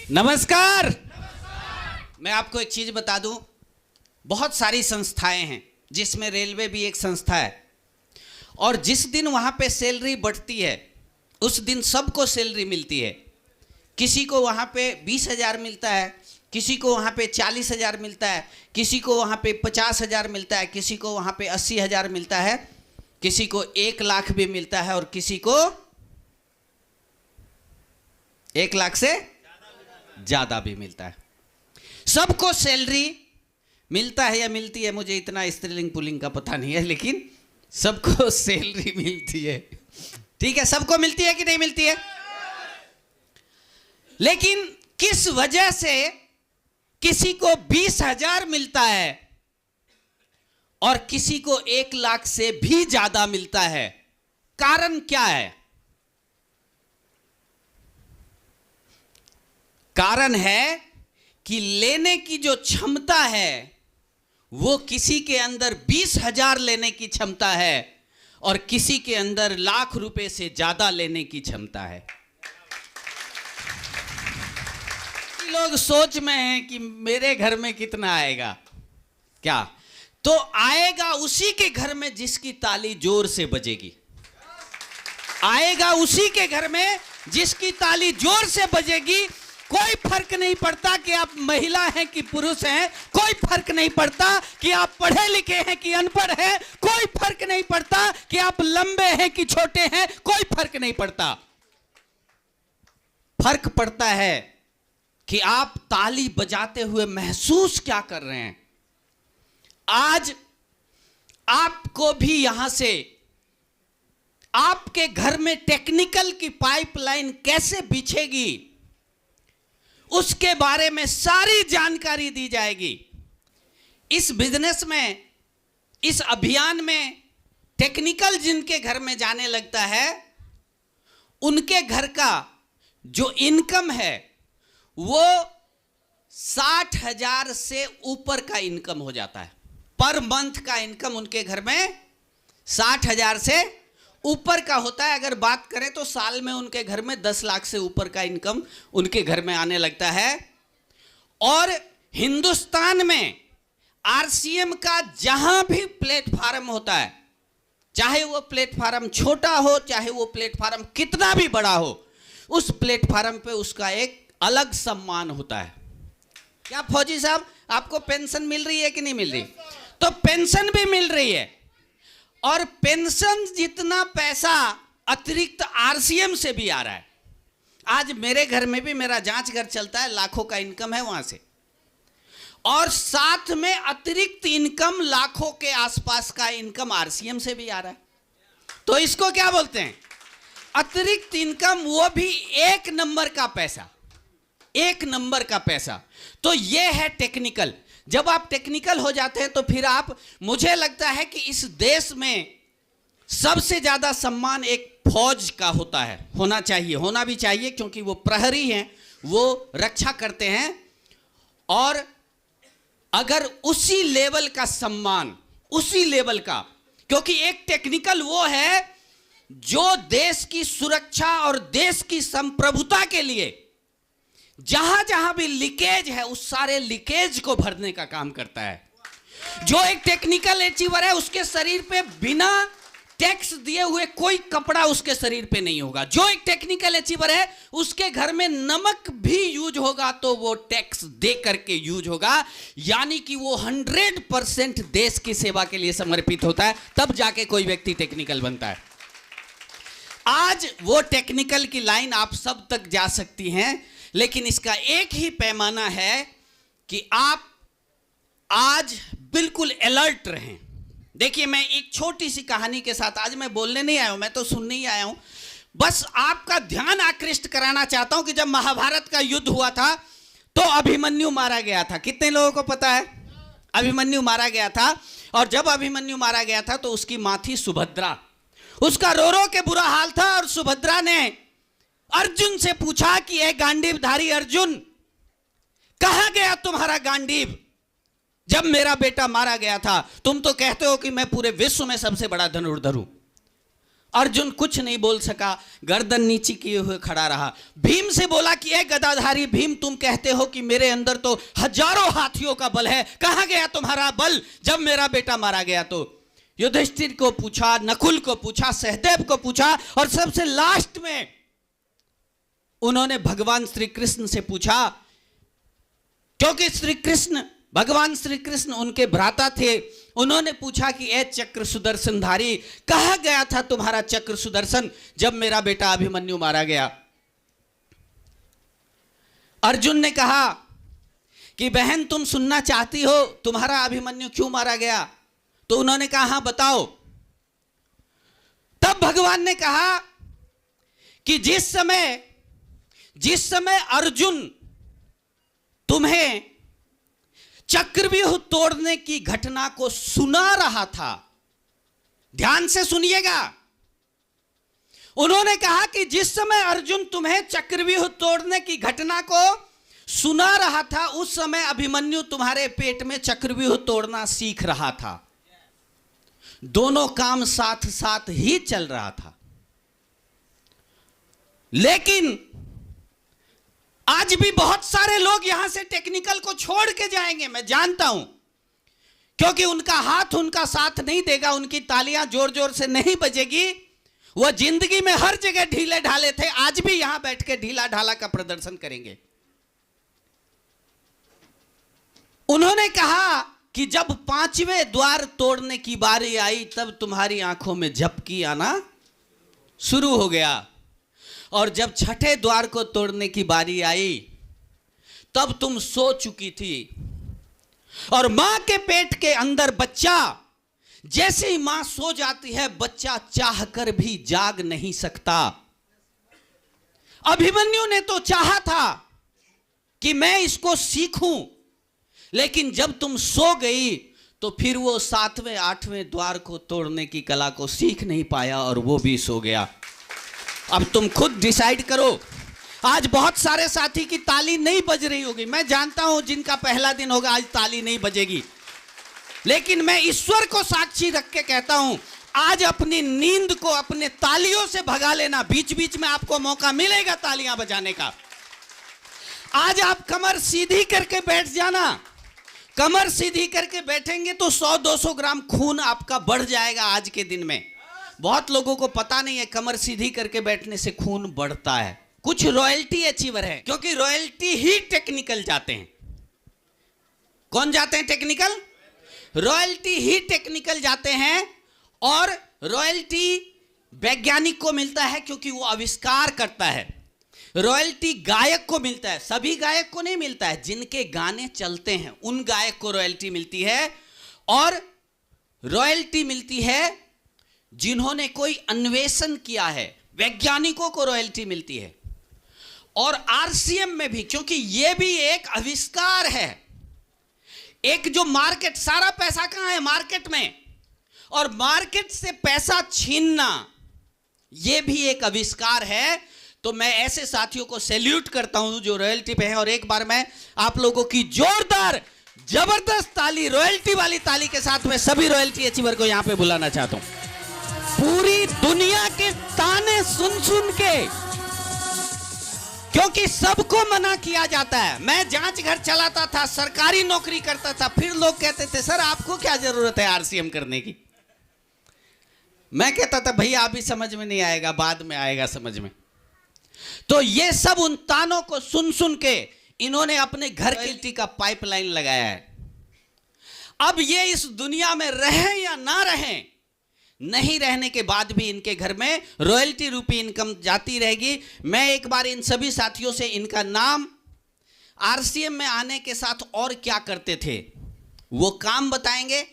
नमस्कार। मैं आपको एक चीज बता दूं, बहुत सारी संस्थाएं हैं जिसमें रेलवे भी एक संस्था है, और जिस दिन वहां पे सैलरी बढ़ती है उस दिन सबको सैलरी मिलती है। किसी को वहां पे 20,000 मिलता है, किसी को वहां पे 40,000 मिलता है, किसी को वहां पे 50,000 मिलता है, किसी को वहां पे 80,000 मिलता है, किसी को 1 लाख भी मिलता है, और किसी को 1 लाख से ज्यादा भी मिलता है। सबको सैलरी मिलता है या मिलती है, मुझे इतना स्त्रीलिंग पुल्लिंग का पता नहीं है, लेकिन सबको सैलरी मिलती है। ठीक है, सबको मिलती है कि नहीं मिलती है? लेकिन किस वजह से किसी को 20,000 मिलता है और किसी को 1 लाख से भी ज्यादा मिलता है? कारण क्या है? कारण है कि लेने की जो क्षमता है वो किसी के अंदर 20,000 लेने की क्षमता है और किसी के अंदर लाख रुपए से ज्यादा लेने की क्षमता है। लोग सोच में हैं कि मेरे घर में कितना आएगा, क्या तो आएगा उसी के घर में जिसकी ताली जोर से बजेगी। आएगा उसी के घर में जिसकी ताली जोर से बजेगी। कोई फर्क नहीं पड़ता कि आप महिला हैं कि पुरुष हैं, कोई फर्क नहीं पड़ता कि आप पढ़े लिखे हैं कि अनपढ़ हैं, कोई फर्क नहीं पड़ता कि आप लंबे हैं कि छोटे हैं, कोई फर्क नहीं पड़ता। फर्क पड़ता है कि आप ताली बजाते हुए महसूस क्या कर रहे हैं। आज आपको भी यहां से आपके घर में टेक्निकल की पाइपलाइन कैसे बिछेगी उसके बारे में सारी जानकारी दी जाएगी। इस बिजनेस में, इस अभियान में टेक्निकल जिनके घर में जाने लगता है उनके घर का जो इनकम है वो 60,000 से ऊपर का इनकम हो जाता है। पर मंथ का इनकम उनके घर में 60,000 से ऊपर का होता है। अगर बात करें तो साल में उनके घर में 10 लाख से ऊपर का इनकम उनके घर में आने लगता है। और हिंदुस्तान में आरसीएम का जहां भी प्लेटफार्म होता है, चाहे वो प्लेटफार्म छोटा हो चाहे वो प्लेटफार्म कितना भी बड़ा हो, उस प्लेटफार्म पे उसका एक अलग सम्मान होता है। क्या फौजी साहब, आपको पेंशन मिल रही है कि नहीं मिल रही? तो पेंशन भी मिल रही है, और पेंशन जितना पैसा अतिरिक्त आरसीएम से भी आ रहा है। आज मेरे घर में भी मेरा जांच घर चलता है, लाखों का इनकम है वहां से, और साथ में अतिरिक्त इनकम लाखों के आसपास का इनकम आरसीएम से भी आ रहा है। तो इसको क्या बोलते हैं? अतिरिक्त इनकम, वो भी 1 नंबर का पैसा, 1 नंबर का पैसा। तो ये है टेक्निकल। जब आप टेक्निकल हो जाते हैं तो फिर आप, मुझे लगता है कि इस देश में सबसे ज्यादा सम्मान एक फौज का होता है, होना चाहिए, होना भी चाहिए, क्योंकि वो प्रहरी हैं, वो रक्षा करते हैं। और अगर उसी लेवल का सम्मान, उसी लेवल का, क्योंकि एक टेक्निकल वो है जो देश की सुरक्षा और देश की संप्रभुता के लिए जहां जहां भी लीकेज है उस सारे लीकेज को भरने का काम करता है। जो एक टेक्निकल अचीवर है उसके शरीर पे बिना टैक्स दिए हुए कोई कपड़ा उसके शरीर पे नहीं होगा। जो एक टेक्निकल अचीवर है उसके घर में नमक भी यूज होगा तो वो टैक्स दे करके यूज होगा, यानी कि वो 100% देश की सेवा के लिए समर्पित होता है, तब जाके कोई व्यक्ति टेक्निकल बनता है। आज वो टेक्निकल की लाइन आप सब तक जा सकती हैं, लेकिन इसका एक ही पैमाना है कि आप आज बिल्कुल अलर्ट रहें। देखिए, मैं एक छोटी सी कहानी के साथ, आज मैं बोलने नहीं आया हूं, मैं तो सुनने ही आया हूं। बस आपका ध्यान आकृष्ट कराना चाहता हूं कि जब महाभारत का युद्ध हुआ था तो अभिमन्यु मारा गया था। कितने लोगों को पता है? अभिमन्यु मारा गया था। और जब अभिमन्यु मारा गया था तो उसकी मां थी सुभद्रा। उसका रो रो के बुरा हाल था, और सुभद्रा ने अर्जुन से पूछा कि ए गांडीवधारी अर्जुन, कहां गया तुम्हारा गांडीव? जब मेरा बेटा मारा गया था तुम तो कहते हो कि मैं पूरे विश्व में सबसे बड़ा धनुर्धर हूं। अर्जुन कुछ नहीं बोल सका, गर्दन नीचे किए हुए खड़ा रहा। भीम से बोला कि ए गदाधारी भीम, तुम कहते हो कि मेरे अंदर तो हजारों हाथियों का बल है, कहां गया तुम्हारा बल जब मेरा बेटा मारा गया? तो युधिष्ठिर को पूछा, नकुल को पूछा, सहदेव को पूछा, और सबसे लास्ट में उन्होंने भगवान श्री कृष्ण से पूछा, क्योंकि भगवान श्री कृष्ण उनके भ्राता थे। उन्होंने पूछा कि ए चक्र सुदर्शनधारी, कहां गया था तुम्हारा चक्र सुदर्शन जब मेरा बेटा अभिमन्यु मारा गया? अर्जुन ने कहा कि बहन, तुम सुनना चाहती हो तुम्हारा अभिमन्यु क्यों मारा गया? तो उन्होंने कहा हां बताओ। तब भगवान ने कहा कि जिस समय अर्जुन तुम्हें चक्रव्यूह तोड़ने की घटना को सुना रहा था, ध्यान से सुनिएगा, उन्होंने कहा कि जिस समय अर्जुन तुम्हें चक्रव्यूह तोड़ने की घटना को सुना रहा था, उस समय अभिमन्यु तुम्हारे पेट में चक्रव्यूह तोड़ना सीख रहा था। दोनों काम साथ साथ ही चल रहा था। लेकिन आज भी बहुत सारे लोग यहां से टेक्निकल को छोड़ के जाएंगे, मैं जानता हूं, क्योंकि उनका हाथ उनका साथ नहीं देगा, उनकी तालियां जोर जोर से नहीं बजेगी। वह जिंदगी में हर जगह ढीले ढाले थे, आज भी यहां बैठ के ढीला ढाला का प्रदर्शन करेंगे। उन्होंने कहा कि जब 5वें द्वार तोड़ने की बारी आई, तब तुम्हारी आंखों में झपकी आना शुरू हो गया, और जब 6ठे द्वार को तोड़ने की बारी आई, तब तुम सो चुकी थी। और मां के पेट के अंदर बच्चा, जैसे ही मां सो जाती है, बच्चा चाहकर भी जाग नहीं सकता। अभिमन्यु ने तो चाहा था कि मैं इसको सीखूं, लेकिन जब तुम सो गई तो फिर वो 7वें 8वें द्वार को तोड़ने की कला को सीख नहीं पाया, और वो भी सो गया। अब तुम खुद डिसाइड करो। आज बहुत सारे साथी की ताली नहीं बज रही होगी, मैं जानता हूं, जिनका पहला दिन होगा आज ताली नहीं बजेगी, लेकिन मैं ईश्वर को साक्षी रख के कहता हूं, आज अपनी नींद को अपने तालियों से भगा लेना। बीच बीच में आपको मौका मिलेगा तालियां बजाने का। आज आप कमर सीधी करके बैठ जाना। कमर सीधी करके बैठेंगे तो 100-200 ग्राम खून आपका बढ़ जाएगा आज के दिन में। बहुत लोगों को पता नहीं है, कमर सीधी करके बैठने से खून बढ़ता है। कुछ रॉयल्टी अचीवर है, क्योंकि रॉयल्टी ही टेक्निकल जाते हैं। कौन जाते हैं टेक्निकल? रॉयल्टी ही टेक्निकल जाते हैं। और रॉयल्टी वैज्ञानिक को मिलता है क्योंकि वो आविष्कार करता है। रॉयल्टी गायक को मिलता है, सभी गायक को नहीं मिलता है, जिनके गाने चलते हैं उन गायक को रॉयल्टी मिलती है। और रॉयल्टी मिलती है जिन्होंने कोई अन्वेषण किया है, वैज्ञानिकों को रॉयल्टी मिलती है। और आरसीएम में भी, क्योंकि यह भी एक आविष्कार है। एक जो मार्केट, सारा पैसा कहां है? मार्केट में। और मार्केट से पैसा छीनना यह भी एक आविष्कार है। तो मैं ऐसे साथियों को सैल्यूट करता हूं जो रॉयल्टी पे हैं। और एक बार मैं आप लोगों की जोरदार जबरदस्त ताली, रॉयल्टी वाली ताली के साथ मैं सभी रॉयल्टी अचीवर को यहां पे बुलाना चाहता हूं। पूरी दुनिया के ताने सुन सुन के, क्योंकि सबको मना किया जाता है। मैं जांच घर चलाता था, सरकारी नौकरी करता था, फिर लोग कहते थे सर आपको क्या जरूरत है आरसीएम करने की। मैं कहता था भैया अभी समझ में नहीं आएगा, बाद में आएगा समझ में। तो ये सब उन तानों को सुन सुन के इन्होंने अपने घर की का पाइपलाइन लगाया है। अब ये इस दुनिया में रहे या ना रहे, नहीं रहने के बाद भी इनके घर में रॉयल्टी रूपी इनकम जाती रहेगी। मैं एक बार इन सभी साथियों से इनका नाम, आरसीएम में आने के साथ और क्या करते थे वो काम बताएंगे,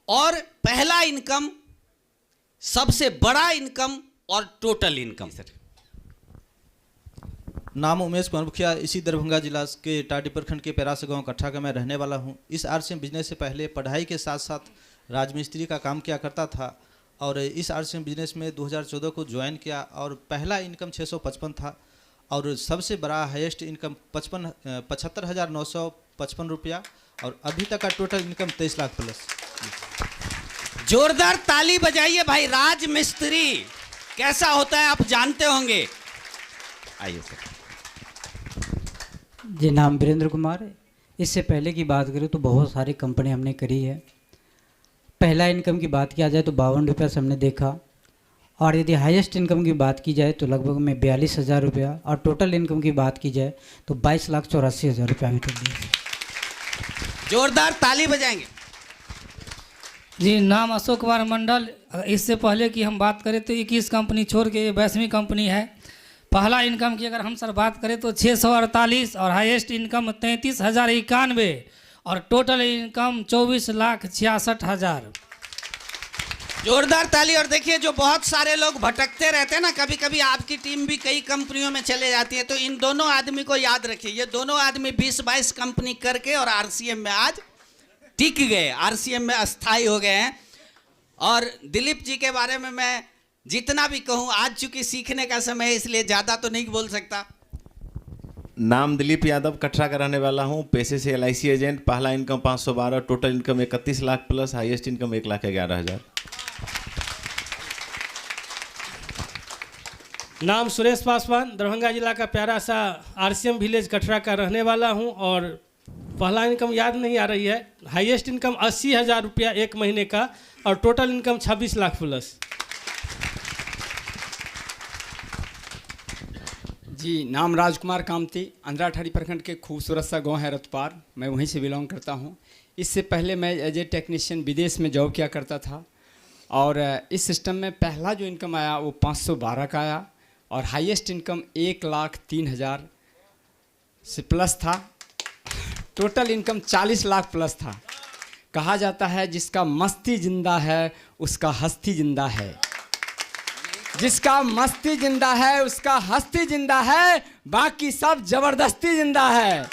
और पहला इनकम, सबसे बड़ा इनकम और टोटल इनकम। सर नाम उमेश कुमार मुखिया, इसी दरभंगा जिला के टाटी प्रखंड के पेरास गांव कट्ठा का मैं रहने वाला हूं। इस आरसीएम बिजनेस से पहले पढ़ाई के साथ साथ राजमिस्त्री का काम किया करता था, और इस आरसीएम बिजनेस में 2014 को ज्वाइन किया। और पहला इनकम 655 था, और सबसे बड़ा हाईएस्ट इनकम 75,955 रुपया, और अभी तक का टोटल इनकम 23 लाख प्लस। जोरदार ताली बजाइए भाई। राज मिस्त्री कैसा होता है आप जानते होंगे। आइए सर। जी, नाम वीरेंद्र कुमार है। इससे पहले की बात करें तो बहुत सारी कंपनी हमने करी है। पहला इनकम की बात किया जाए तो 52 रुपया से हमने देखा, और यदि हाईएस्ट इनकम की बात की जाए तो लगभग में 42,000 रुपया, और टोटल इनकम की बात की जाए तो 22,84,000 रुपया अभी तक दिए। जोरदार ताली बजाएंगे। जी, नाम अशोक कुमार मंडल। इससे पहले की हम बात करें तो 21 कंपनी छोड़ के 22वीं कंपनी है। पहला इनकम की अगर हम सर बात करें तो 648, और हाईएस्ट इनकम 33,091, और टोटल इनकम 24,66,000। जोरदार ताली। और देखिए, जो बहुत सारे लोग भटकते रहते हैं ना, कभी कभी आपकी टीम भी कई कंपनियों में चले जाती है, तो इन दोनों आदमी को याद रखिए। ये दोनों आदमी 20-22 कंपनी करके और आरसीएम में आज टिक गए, आरसीएम में अस्थायी हो गए हैं। और दिलीप जी के बारे में मैं जितना भी कहूं, आज चूंकि सीखने का समय है इसलिए ज़्यादा तो नहीं बोल सकता। नाम दिलीप यादव, कटरा का रहने वाला हूं। पेशे से LIC एजेंट। पहला income 512, total income 31 lakh plus, highest income 1,11,000। नाम सुरेश पासवान, दरभंगा जिला का प्यारा सा RCM विलेज कटरा का रहने वाला हूं, और पहला इनकम याद नहीं आ रही है। हाईएस्ट इनकम 80,000 रुपया एक महीने का, और टोटल इनकम 26 लाख प्लस। जी, नाम राजकुमार कामती, अंधराठाड़ी प्रखंड के खूबसूरत सा गांव है रतपार, मैं वहीं से बिलोंग करता हूं। इससे पहले मैं एज ए टेक्नीशियन विदेश में जॉब किया करता था, और इस सिस्टम में पहला जो इनकम आया वो 512 का आया, और हाईएस्ट इनकम 1,03,000 से प्लस था। टोटल इनकम 40 लाख प्लस था। कहा जाता है जिसका मस्ती जिंदा है उसका हस्ती जिंदा है, जिसका मस्ती जिंदा है उसका हस्ती जिंदा है, बाकी सब जबरदस्ती जिंदा है।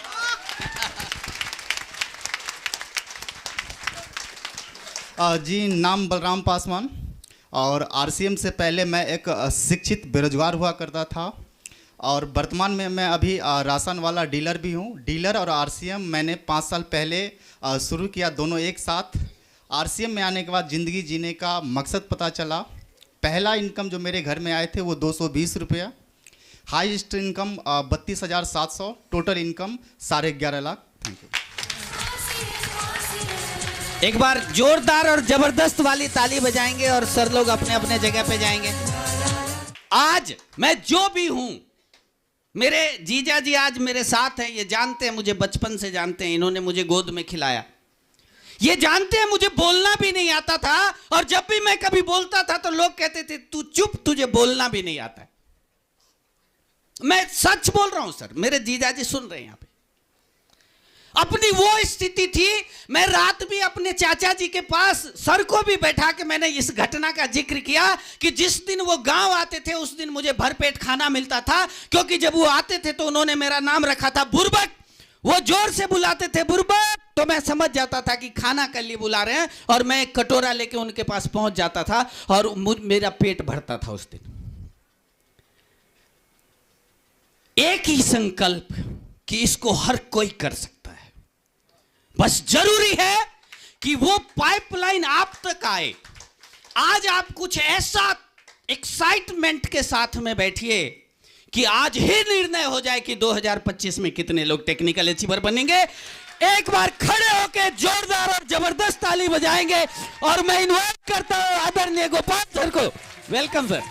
जी, नाम बलराम पासवान, और RCM से पहले मैं एक शिक्षित बेरोजगार हुआ करता था, और वर्तमान में मैं अभी राशन वाला डीलर भी हूँ। डीलर और RCM मैंने 5 साल पहले शुरू किया, दोनों एक साथ। RCM में आने के बाद ज़िंदगी जीने का मकसद पता चला। पहला इनकम जो मेरे घर में आए थे वो 220 रुपया, highest income 32,700, total income 11.5 lakh. Thank you. एक बार जोरदार और जबरदस्त वाली ताली बजाएंगे और सर लोग अपने अपने जगह पे जाएंगे। आज मैं जो भी हूं, मेरे जीजा जी आज मेरे साथ हैं। ये जानते हैं, मुझे बचपन से जानते हैं, इन्होंने मुझे गोद में खिलाया। ये जानते हैं मुझे बोलना भी नहीं आता था, और जब भी मैं कभी बोलता था तो लोग कहते थे तू चुप, तुझे बोलना भी नहीं आता है। मैं सच बोल रहा हूं सर, मेरे जीजा जी सुन रहे हैं यहां पे। अपनी वो स्थिति थी, मैं रात भी अपने चाचा जी के पास सर को भी बैठा के मैंने इस घटना का जिक्र किया कि जिस दिन वो गांव आते थे उस दिन मुझे भरपेट खाना मिलता था, क्योंकि जब वो आते थे तो उन्होंने मेरा नाम रखा था बुरबक। वो जोर से बुलाते थे बुरबक, तो मैं समझ जाता था कि खाना के लिए बुला रहे हैं, और मैं एक कटोरा लेके उनके पास पहुंच जाता था और मेरा पेट भरता था उस दिन। एक ही संकल्प कि इसको हर कोई कर सकता है, बस जरूरी है कि वो पाइपलाइन आप तक आए। आज आप कुछ ऐसा एक्साइटमेंट के साथ में बैठिए कि आज ही निर्णय हो जाए कि 2025 में कितने लोग टेक्निकल अचीवर बनेंगे। एक बार खड़े होकर जोरदार और जबरदस्त ताली बजाएंगे, और मैं इन्वाइट करता हूं आदरणीय गोपाल सर को। Welcome sir.